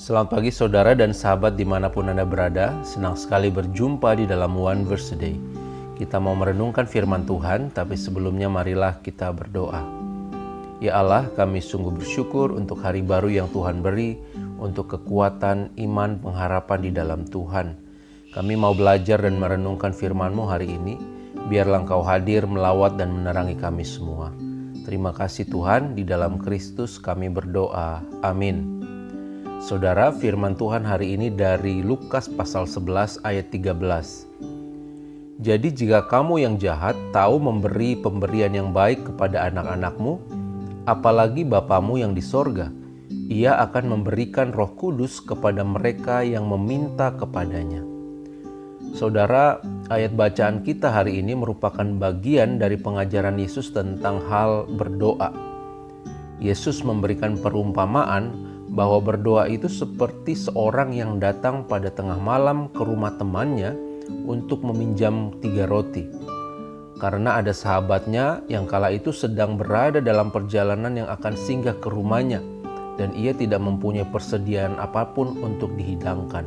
Selamat pagi saudara dan sahabat dimanapun Anda berada. Senang sekali berjumpa di dalam One Verse a Day. Kita mau merenungkan firman Tuhan, tapi sebelumnya marilah kita berdoa. Ya Allah, kami sungguh bersyukur untuk hari baru yang Tuhan beri, untuk kekuatan, iman, pengharapan di dalam Tuhan. Kami mau belajar dan merenungkan firman-Mu hari ini. Biarlah Engkau hadir, melawat dan menerangi kami semua. Terima kasih Tuhan, di dalam Kristus kami berdoa. Amin. Saudara, firman Tuhan hari ini dari Lukas pasal 11 ayat 13. Jadi jika kamu yang jahat tahu memberi pemberian yang baik kepada anak-anakmu, apalagi Bapamu yang di sorga, Ia akan memberikan Roh Kudus kepada mereka yang meminta kepadanya. Saudara, ayat bacaan kita hari ini merupakan bagian dari pengajaran Yesus tentang hal berdoa. Yesus memberikan perumpamaan bahwa berdoa itu seperti seorang yang datang pada tengah malam ke rumah temannya untuk meminjam 3 roti. Karena ada sahabatnya yang kala itu sedang berada dalam perjalanan yang akan singgah ke rumahnya dan ia tidak mempunyai persediaan apapun untuk dihidangkan.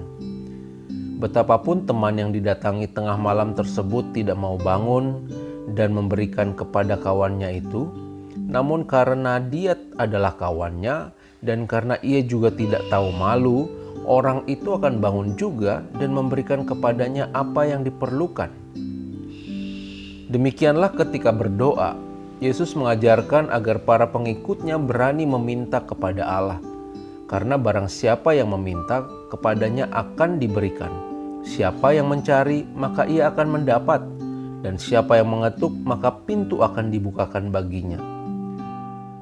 Betapapun teman yang didatangi tengah malam tersebut tidak mau bangun dan memberikan kepada kawannya itu, namun karena dia adalah kawannya, dan karena ia juga tidak tahu malu, orang itu akan bangun juga dan memberikan kepadanya apa yang diperlukan. Demikianlah ketika berdoa, Yesus mengajarkan agar para pengikutnya berani meminta kepada Allah. Karena barang siapa yang meminta, kepadanya akan diberikan. Siapa yang mencari, maka ia akan mendapat. Dan siapa yang mengetuk, maka pintu akan dibukakan baginya.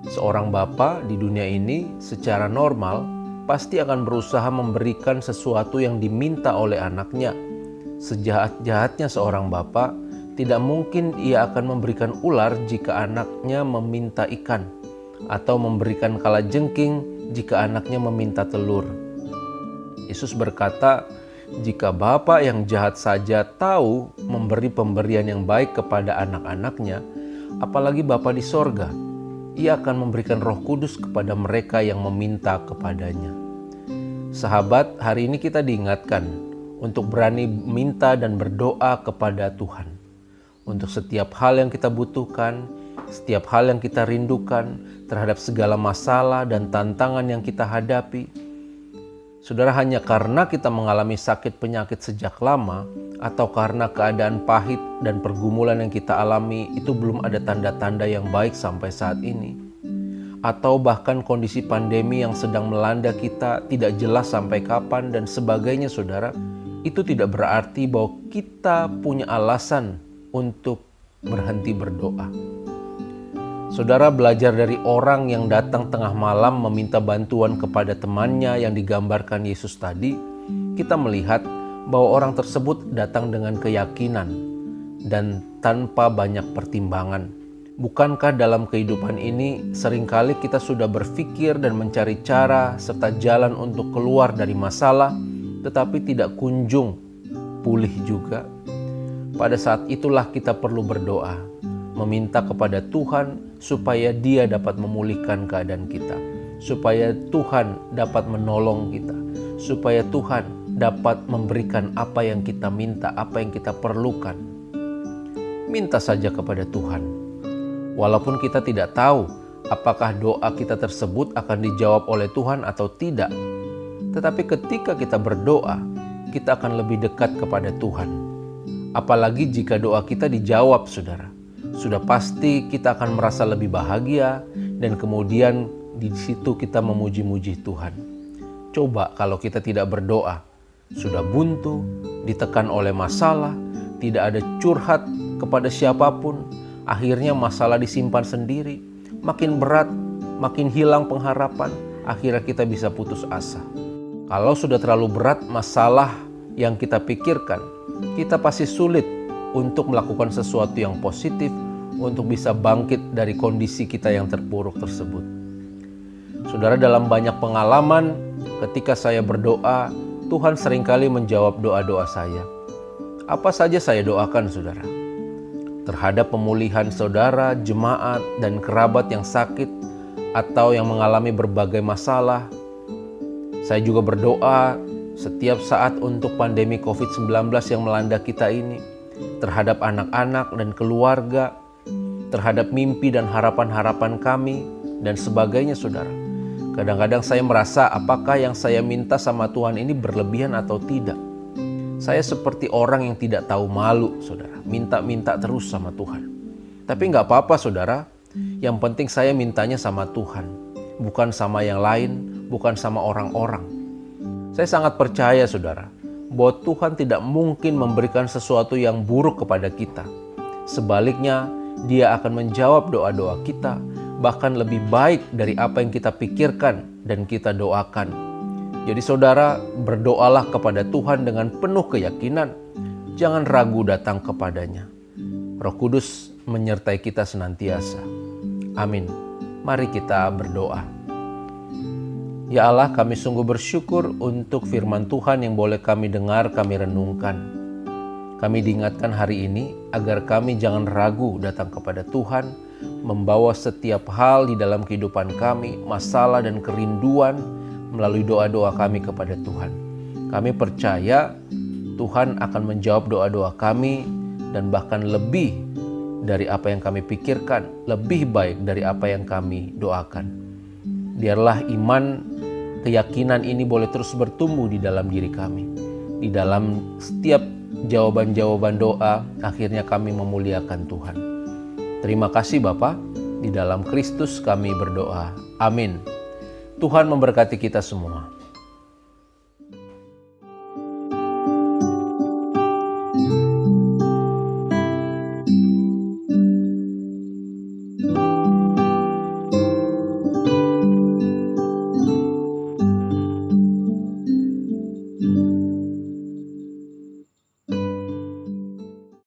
Seorang bapa di dunia ini secara normal pasti akan berusaha memberikan sesuatu yang diminta oleh anaknya. Sejahat-jahatnya seorang bapa, tidak mungkin ia akan memberikan ular jika anaknya meminta ikan, atau memberikan kalajengking jika anaknya meminta telur. Yesus berkata, jika bapa yang jahat saja tahu memberi pemberian yang baik kepada anak-anaknya, apalagi Bapa di sorga, Ia akan memberikan Roh Kudus kepada mereka yang meminta kepadanya. Sahabat, hari ini kita diingatkan untuk berani minta dan berdoa kepada Tuhan. Untuk setiap hal yang kita butuhkan, setiap hal yang kita rindukan, terhadap segala masalah dan tantangan yang kita hadapi. Saudara, hanya karena kita mengalami sakit penyakit sejak lama, atau karena keadaan pahit dan pergumulan yang kita alami itu belum ada tanda-tanda yang baik sampai saat ini, atau bahkan kondisi pandemi yang sedang melanda kita tidak jelas sampai kapan dan sebagainya, saudara, itu tidak berarti bahwa kita punya alasan untuk berhenti berdoa. Saudara, belajar dari orang yang datang tengah malam meminta bantuan kepada temannya yang digambarkan Yesus tadi, kita melihat bahwa orang tersebut datang dengan keyakinan dan tanpa banyak pertimbangan. Bukankah dalam kehidupan ini seringkali kita sudah berpikir dan mencari cara serta jalan untuk keluar dari masalah, tetapi tidak kunjung pulih juga? Pada saat itulah kita perlu berdoa, meminta kepada Tuhan supaya Dia dapat memulihkan keadaan kita, supaya Tuhan dapat menolong kita, supaya Tuhan dapat memberikan apa yang kita minta, apa yang kita perlukan. Minta saja kepada Tuhan. Walaupun kita tidak tahu apakah doa kita tersebut akan dijawab oleh Tuhan atau tidak. Tetapi ketika kita berdoa, kita akan lebih dekat kepada Tuhan. Apalagi jika doa kita dijawab, saudara. Sudah pasti kita akan merasa lebih bahagia dan kemudian di situ kita memuji-muji Tuhan. Coba kalau kita tidak berdoa, sudah buntu, ditekan oleh masalah, tidak ada curhat kepada siapapun, akhirnya masalah disimpan sendiri, makin berat, makin hilang pengharapan, akhirnya kita bisa putus asa. Kalau sudah terlalu berat masalah yang kita pikirkan, kita pasti sulit untuk melakukan sesuatu yang positif, untuk bisa bangkit dari kondisi kita yang terpuruk tersebut. Saudara, dalam banyak pengalaman, ketika saya berdoa, Tuhan seringkali menjawab doa-doa saya. Apa saja saya doakan, saudara? Terhadap pemulihan saudara, jemaat, dan kerabat yang sakit atau yang mengalami berbagai masalah, Saya juga berdoa setiap saat untuk pandemi COVID-19 yang melanda kita ini, terhadap anak-anak dan keluarga, terhadap mimpi dan harapan-harapan kami, dan sebagainya, saudara. Kadang-kadang saya merasa apakah yang saya minta sama Tuhan ini berlebihan atau tidak. Saya seperti orang yang tidak tahu malu, saudara. Minta-minta terus sama Tuhan. Tapi nggak apa-apa, saudara. Yang penting saya mintanya sama Tuhan. Bukan sama yang lain, bukan sama orang-orang. Saya sangat percaya, saudara, bahwa Tuhan tidak mungkin memberikan sesuatu yang buruk kepada kita. Sebaliknya, Dia akan menjawab doa-doa kita, bahkan lebih baik dari apa yang kita pikirkan dan kita doakan. Jadi saudara, berdoalah kepada Tuhan dengan penuh keyakinan. Jangan ragu datang kepadanya. Roh Kudus menyertai kita senantiasa. Amin. Mari kita berdoa. Ya Allah, kami sungguh bersyukur untuk firman Tuhan yang boleh kami dengar, kami renungkan. Kami diingatkan hari ini agar kami jangan ragu datang kepada Tuhan, membawa setiap hal di dalam kehidupan kami, masalah dan kerinduan melalui doa-doa kami kepada Tuhan. Kami percaya Tuhan akan menjawab doa-doa kami dan bahkan lebih dari apa yang kami pikirkan, lebih baik dari apa yang kami doakan. Biarlah iman, keyakinan ini boleh terus bertumbuh di dalam diri kami. Di dalam setiap jawaban-jawaban doa, akhirnya kami memuliakan Tuhan. Terima kasih Bapa, di dalam Kristus kami berdoa. Amin. Tuhan memberkati kita semua.